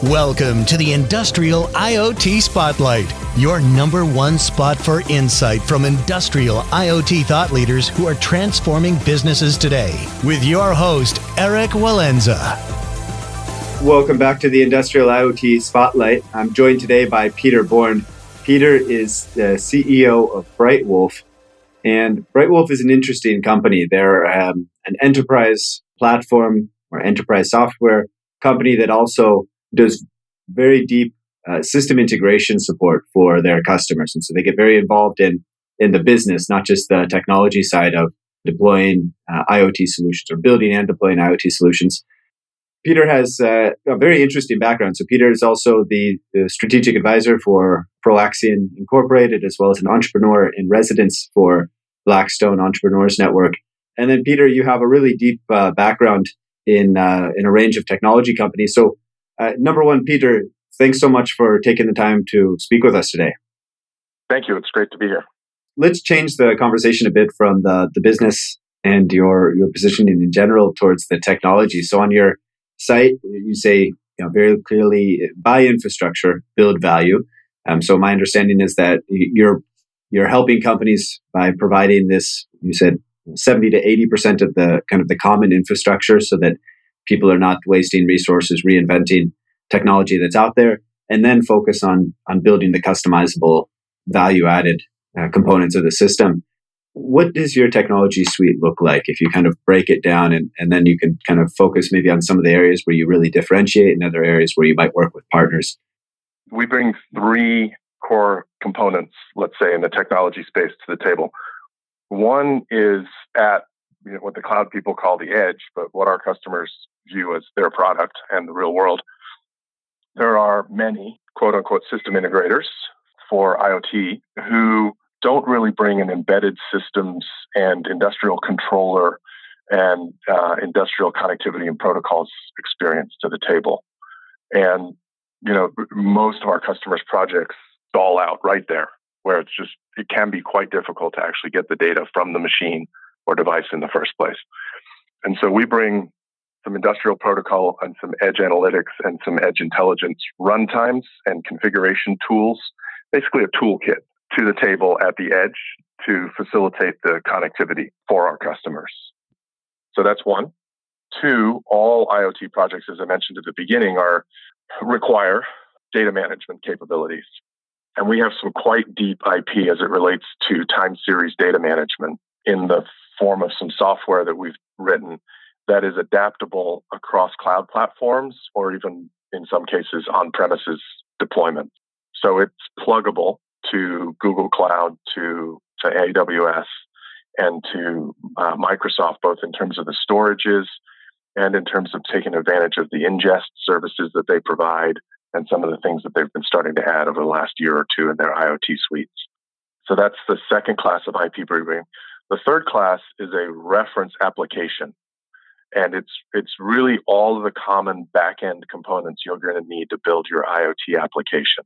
Welcome to the Industrial IoT Spotlight, your number one spot for insight from industrial IoT thought leaders who are transforming businesses today. With your host, Eric Walenza. Welcome back to the Industrial IoT Spotlight. I'm joined today by Peter Bourne. Peter is the CEO of BrightWolf, and BrightWolf is an interesting company. They're an enterprise platform or enterprise software company that also does very deep system integration support for their customers. And so they get very involved in the business, not just the technology side of deploying IoT solutions or building and deploying IoT solutions. Peter has a very interesting background. So Peter is also the strategic advisor for ProAxion Incorporated, as well as an entrepreneur in residence for Blackstone Entrepreneurs Network. And then Peter, you have a really deep background in a range of technology companies. So number one, Peter, thanks so much for taking the time to speak with us today. Thank you. It's great to be here. Let's change the conversation a bit from the business and your positioning in general towards the technology. So on your site, you say very clearly, buy infrastructure, build value. So my understanding is that you're helping companies by providing this, you said 70 to 80% of the kind of the common infrastructure so that people are not wasting resources reinventing technology that's out there, and then focus on building the customizable value-added components of the system. What does your technology suite look like if you kind of break it down and then you can kind of focus maybe on some of the areas where you really differentiate and other areas where you might work with partners? We bring three core components, let's say, in the technology space to the table. One is at what the cloud people call the edge, but what our customers view as their product and the real world. There are many quote-unquote system integrators for IoT who don't really bring an embedded systems and industrial controller and industrial connectivity and protocols experience to the table. And, most of our customers' projects stall out right there, where it can be quite difficult to actually get the data from the machine or device in the first place. And so we bring some industrial protocol and some edge analytics and some edge intelligence runtimes and configuration tools, basically a toolkit to the table at the edge to facilitate the connectivity for our customers. So that's one. Two, all IoT projects, as I mentioned at the beginning, require data management capabilities. And we have some quite deep IP as it relates to time series data management in the form of some software that we've written that is adaptable across cloud platforms or even in some cases on-premises deployment. So it's pluggable to Google Cloud, to AWS, and to Microsoft, both in terms of the storages and in terms of taking advantage of the ingest services that they provide and some of the things that they've been starting to add over the last year or two in their IoT suites. So that's the second class of IP we bring. The third class is a reference application. And it's really all of the common back-end components you're going to need to build your IoT application.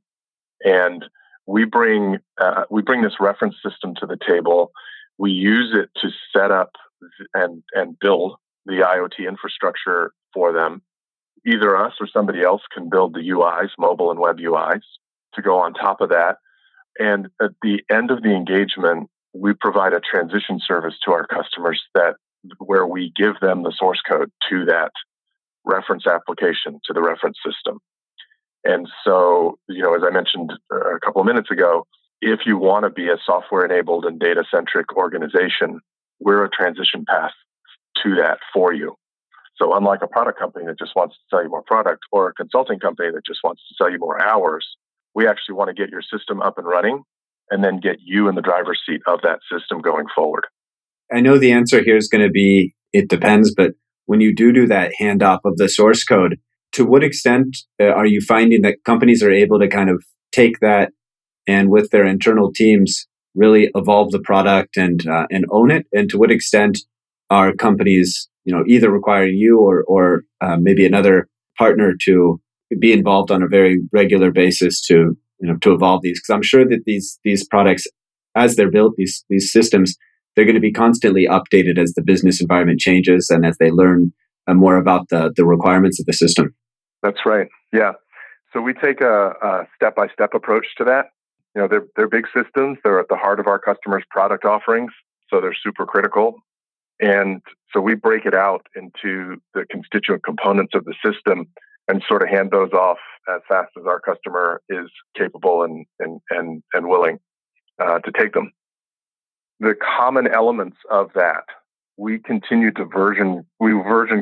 And we bring this reference system to the table. We use it to set up and build the IoT infrastructure for them. Either us or somebody else can build the UIs, mobile and web UIs, to go on top of that. And at the end of the engagement, we provide a transition service to our customers where we give them the source code to that reference application, to the reference system. And so, as I mentioned a couple of minutes ago, if you want to be a software-enabled and data-centric organization, we're a transition path to that for you. So unlike a product company that just wants to sell you more product or a consulting company that just wants to sell you more hours, we actually want to get your system up and running and then get you in the driver's seat of that system going forward. I know the answer here is going to be, it depends, but when you do that handoff of the source code, to what extent are you finding that companies are able to kind of take that and with their internal teams really evolve the product and own it? And to what extent are companies, either requiring you or maybe another partner to be involved on a very regular basis to evolve these? Because I'm sure that these products, as they're built, these systems, they're going to be constantly updated as the business environment changes and as they learn more about the requirements of the system. That's right. Yeah. So we take a step-by-step approach to that. They're big systems. They're at the heart of our customers' product offerings, so they're super critical. And so we break it out into the constituent components of the system and sort of hand those off as fast as our customer is capable and willing to take them. The common elements of that, we continue to version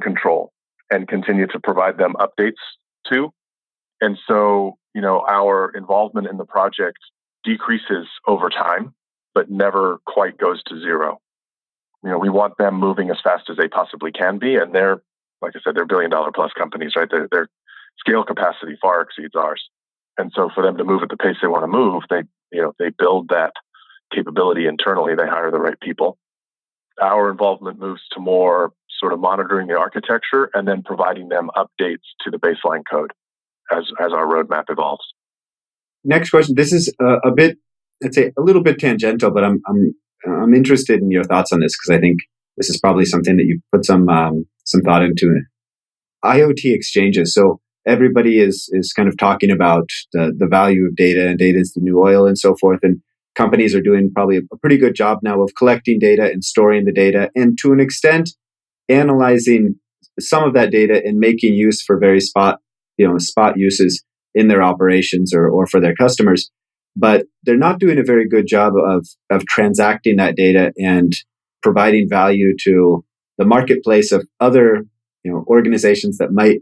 control and continue to provide them updates to. And so, our involvement in the project decreases over time, but never quite goes to zero. We want them moving as fast as they possibly can be. And they're, like I said, they're $1 billion plus companies, right? Their scale capacity far exceeds ours. And so for them to move at the pace they want to move, they build that capability internally. They hire the right people. Our involvement moves to more sort of monitoring the architecture and then providing them updates to the baseline code as our roadmap evolves. Next question. This is a bit, I'd say, a little bit tangential, but I'm interested in your thoughts on this because I think this is probably something that you've put some thought into. IoT exchanges. So everybody is kind of talking about the value of data, and data is the new oil and so forth. And companies are doing probably a pretty good job now of collecting data and storing the data, and to an extent, analyzing some of that data and making use for very spot uses in their operations or for their customers. But they're not doing a very good job of transacting that data and providing value to the marketplace of other organizations that might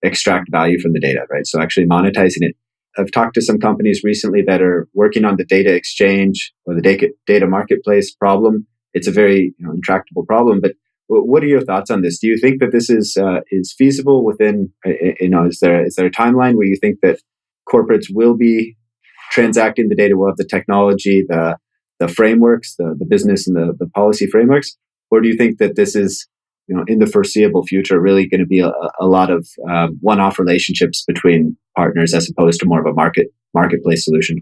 extract value from the data, right? So actually monetizing it. I've talked to some companies recently that are working on the data exchange or the data marketplace problem. It's a very intractable problem. But what are your thoughts on this? Do you think that this is feasible within? Is there a timeline where you think that corporates will be transacting the data? Will have the technology, the frameworks, the business and the policy frameworks, or do you think that this is in the foreseeable future really going to be a lot of one-off relationships between partners as opposed to more of a marketplace solution?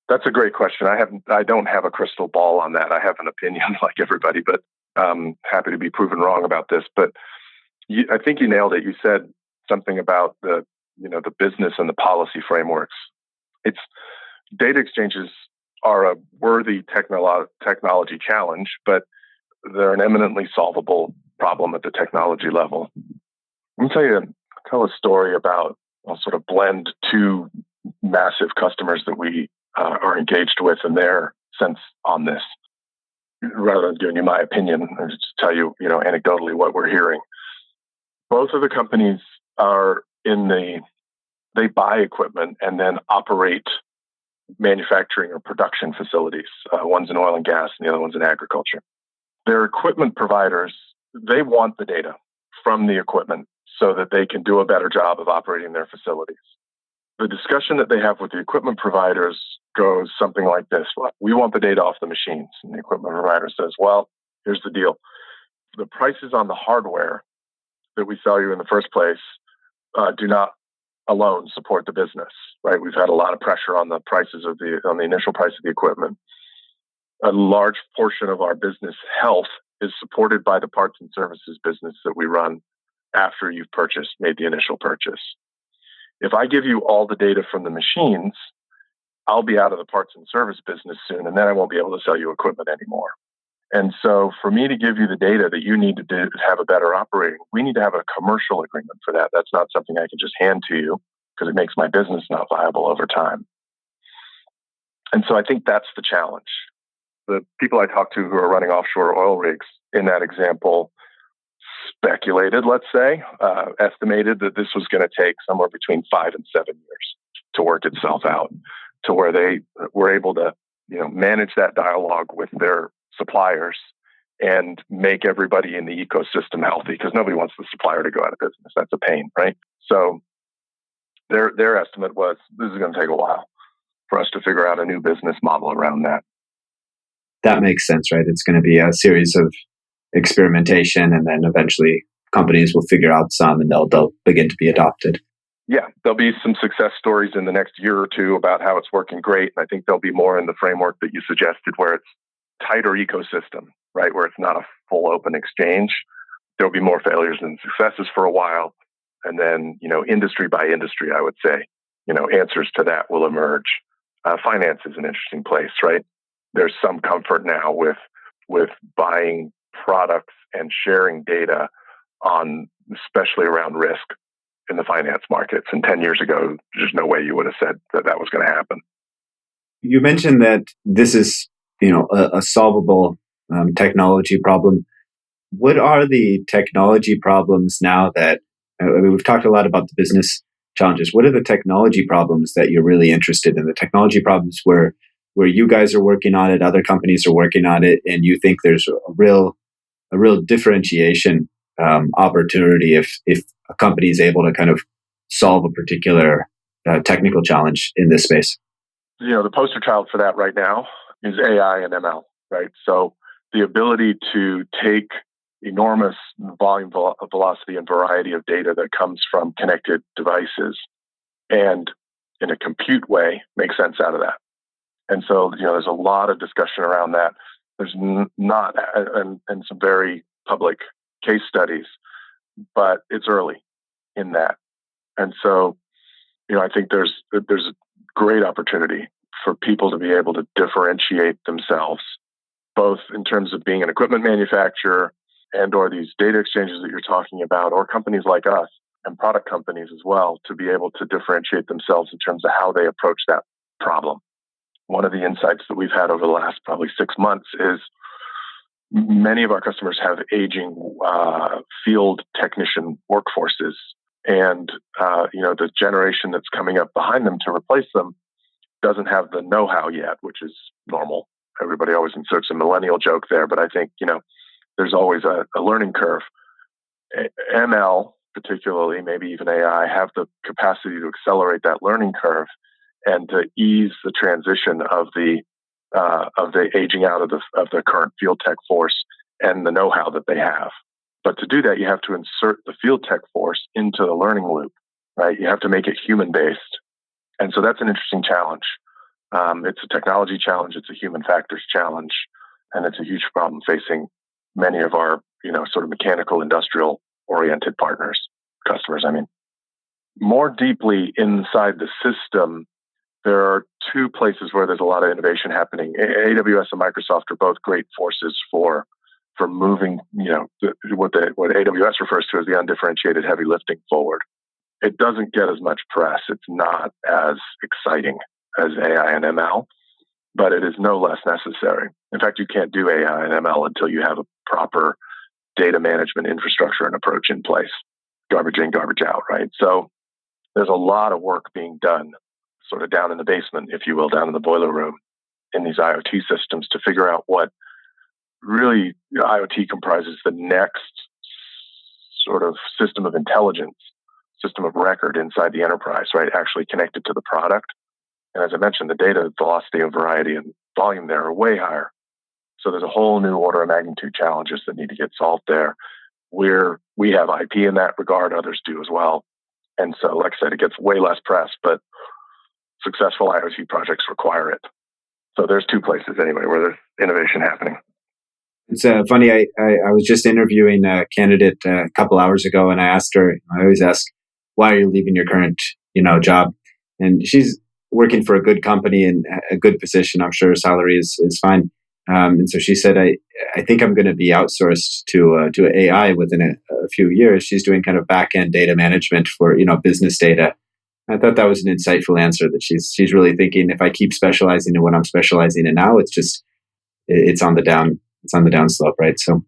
That's a great question. I don't have a crystal ball on that. I have an opinion like everybody, but I'm happy to be proven wrong about this. But I think you nailed it. You said something about the business and the policy frameworks. It's data exchanges are a worthy technology challenge, but they're an eminently solvable problem at the technology level. Let me tell a story about, I'll sort of blend two massive customers that we are engaged with and their sense on this. Rather than giving you my opinion, I'll just tell you, anecdotally what we're hearing. Both of the companies they buy equipment and then operate manufacturing or production facilities. One's in oil and gas and the other one's in agriculture. Their equipment providers, they want the data from the equipment so that they can do a better job of operating their facilities. The discussion that they have with the equipment providers goes something like this. Well, we want the data off the machines. And the equipment provider says, well, here's the deal. The prices on the hardware that we sell you in the first place do not alone support the business, right? We've had a lot of pressure on the prices on the initial price of the equipment. A large portion of our business health is supported by the parts and services business that we run after you've made the initial purchase. If I give you all the data from the machines, I'll be out of the parts and service business soon, and then I won't be able to sell you equipment anymore. And so for me to give you the data that you need to have a better operating, we need to have a commercial agreement for that. That's not something I can just hand to you because it makes my business not viable over time. And so I think that's the challenge. The people I talked to who are running offshore oil rigs in that example speculated, let's say, estimated that this was going to take somewhere between 5 and 7 years to work itself out to where they were able to, manage that dialogue with their suppliers and make everybody in the ecosystem healthy, because nobody wants the supplier to go out of business. That's a pain, right? So their estimate was this is going to take a while for us to figure out a new business model around that. That makes sense, right? It's going to be a series of experimentation, and then eventually companies will figure out some and they'll begin to be adopted. Yeah, there'll be some success stories in the next year or two about how it's working great. And I think there'll be more in the framework that you suggested where it's tighter ecosystem, right? Where it's not a full open exchange. There'll be more failures than successes for a while. And then, industry by industry, I would say, answers to that will emerge. Finance is an interesting place, right? There's some comfort now with buying products and sharing data on, especially around risk in the finance markets. And 10 years ago, there's no way you would have said that was going to happen. You mentioned that this is, a solvable technology problem. What are the technology problems now that, we've talked a lot about the business challenges. What are the technology problems that you're really interested in? The technology problems where you guys are working on it, other companies are working on it, and you think there's a real differentiation opportunity if a company is able to kind of solve a particular technical challenge in this space? The poster child for that right now is AI and ML, right? So the ability to take enormous volume, velocity, and variety of data that comes from connected devices and in a compute way make sense out of that. And so, there's a lot of discussion around that. There's not, and some very public case studies, but it's early in that. And so, I think there's a great opportunity for people to be able to differentiate themselves, both in terms of being an equipment manufacturer and or these data exchanges that you're talking about, or companies like us and product companies as well, to be able to differentiate themselves in terms of how they approach that problem. One of the insights that we've had over the last probably 6 months is many of our customers have aging field technician workforces, and the generation that's coming up behind them to replace them doesn't have the know-how yet, which is normal. Everybody always inserts a millennial joke there, but I think there's always a learning curve. ML, particularly, maybe even AI, have the capacity to accelerate that learning curve and to ease the transition of the aging out of the current field tech force and the know-how that they have. But to do that, you have to insert the field tech force into the learning loop, right? You have to make it human-based. And so that's an interesting challenge. It's a technology challenge, it's a human factors challenge, and it's a huge problem facing many of our, sort of mechanical, industrial-oriented customers. More deeply inside the system, there are two places where there's a lot of innovation happening. AWS and Microsoft are both great forces for moving, what AWS refers to as the undifferentiated heavy lifting forward. It doesn't get as much press. It's not as exciting as AI and ML, but it is no less necessary. In fact, you can't do AI and ML until you have a proper data management infrastructure and approach in place. Garbage in, garbage out, right? So there's a lot of work being done sort of down in the basement, if you will, down in the boiler room in these IoT systems to figure out what really IoT comprises the next sort of system of intelligence, system of record inside the enterprise, right? Actually connected to the product. And as I mentioned, the data velocity and variety and volume there are way higher. So there's a whole new order of magnitude challenges that need to get solved there. We have IP in that regard, others do as well. And so, like I said, it gets way less press, but successful IoT projects require it. So there's two places anyway where there's innovation happening. It's funny. I was just interviewing a candidate a couple hours ago, and I asked her. I always ask, "Why are you leaving your current, job?" And she's working for a good company and a good position. I'm sure her salary is fine. And so she said, "I think I'm going to be outsourced to AI within a few years." She's doing kind of back end data management for business data. I thought that was an insightful answer. That she's really thinking, if I keep specializing in what I'm specializing in now, it's on the down. It's on the down slope, right? So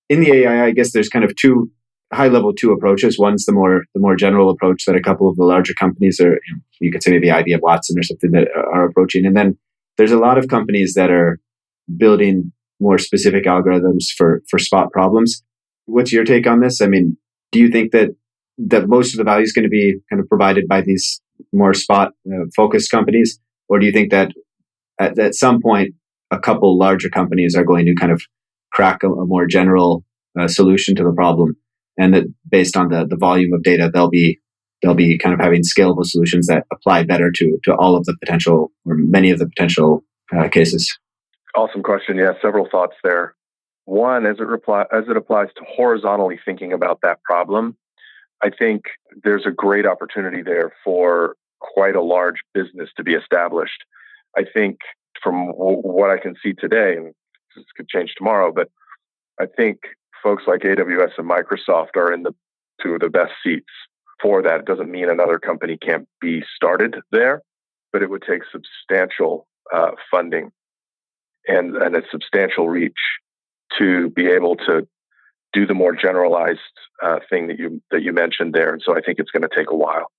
in the AI, I guess there's kind of two approaches. One's the more general approach that a couple of the larger companies are, you could say maybe IBM Watson or something, that are approaching. And then there's a lot of companies that are building more specific algorithms for spot problems. What's your take on this? Do you think that most of the value is going to be kind of provided by these more spot focused companies? Or do you think that at some point, a couple larger companies are going to kind of crack a more general solution to the problem, and that based on the volume of data, they'll be kind of having scalable solutions that apply better to all of the potential, or many of the potential cases? Awesome question. Yeah, several thoughts there. One, as it applies to horizontally thinking about that problem, I think there's a great opportunity there for quite a large business to be established. I think from what I can see today, and this could change tomorrow, but I think folks like AWS and Microsoft are in the two of the best seats for that. It doesn't mean another company can't be started there, but it would take substantial funding and a substantial reach to be able to do the more generalized thing that you mentioned there. And so I think it's going to take a while.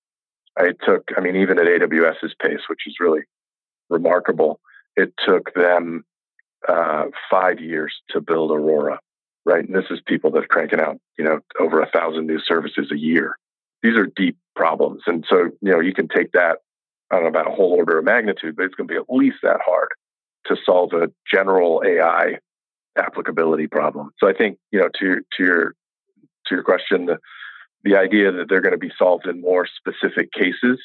Even at AWS's pace, which is really remarkable, it took them 5 years to build Aurora, right? And this is people that are cranking out, over 1,000 new services a year. These are deep problems. And so, you can take that, I don't know about a whole order of magnitude, but it's going to be at least that hard to solve a general AI applicability problem. So I think, to your question, the idea that they're going to be solved in more specific cases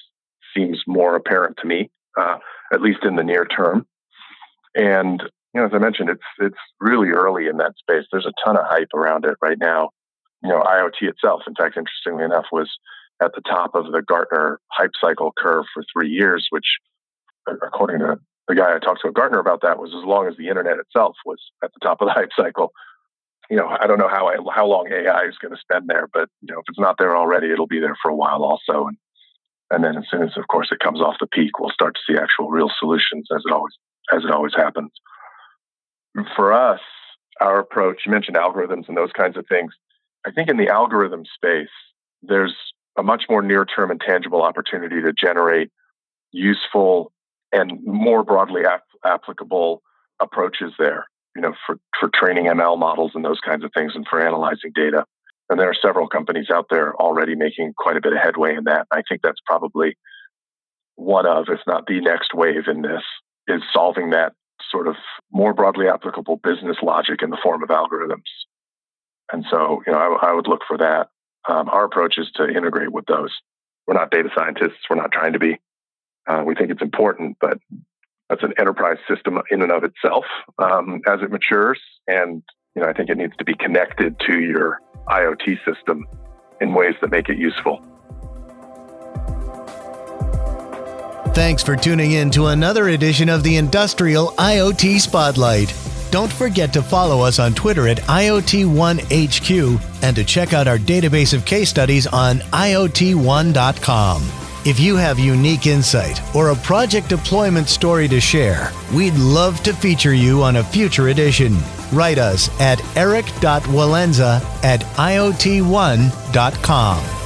seems more apparent to me, at least in the near term. And as I mentioned, it's really early in that space. There's a ton of hype around it right now. IoT itself, in fact, interestingly enough, was at the top of the Gartner hype cycle curve for 3 years, which, according to the guy I talked to at Gartner about that, was as long as the internet itself was at the top of the hype cycle. I don't know how long AI is going to spend there, but if it's not there already, it'll be there for a while also. And then as soon as, of course, it comes off the peak, we'll start to see actual real solutions, as it always happens. For us, our approach, you mentioned algorithms and those kinds of things. I think in the algorithm space, there's a much more near-term and tangible opportunity to generate useful and more broadly applicable approaches there, for training ML models and those kinds of things, and for analyzing data. And there are several companies out there already making quite a bit of headway in that. I think that's probably one of, if not the next wave in this, is solving that sort of more broadly applicable business logic in the form of algorithms. And so, I would look for that. Our approach is to integrate with those. We're not data scientists. We're not trying to be. We think it's important, but that's an enterprise system in and of itself as it matures. And, I think it needs to be connected to your IoT system in ways that make it useful. Thanks for tuning in to another edition of the Industrial IoT Spotlight. Don't forget to follow us on Twitter at IoT1HQ and to check out our database of case studies on IoT1.com. If you have unique insight or a project deployment story to share, we'd love to feature you on a future edition. Write us at eric.walenza@iot1.com.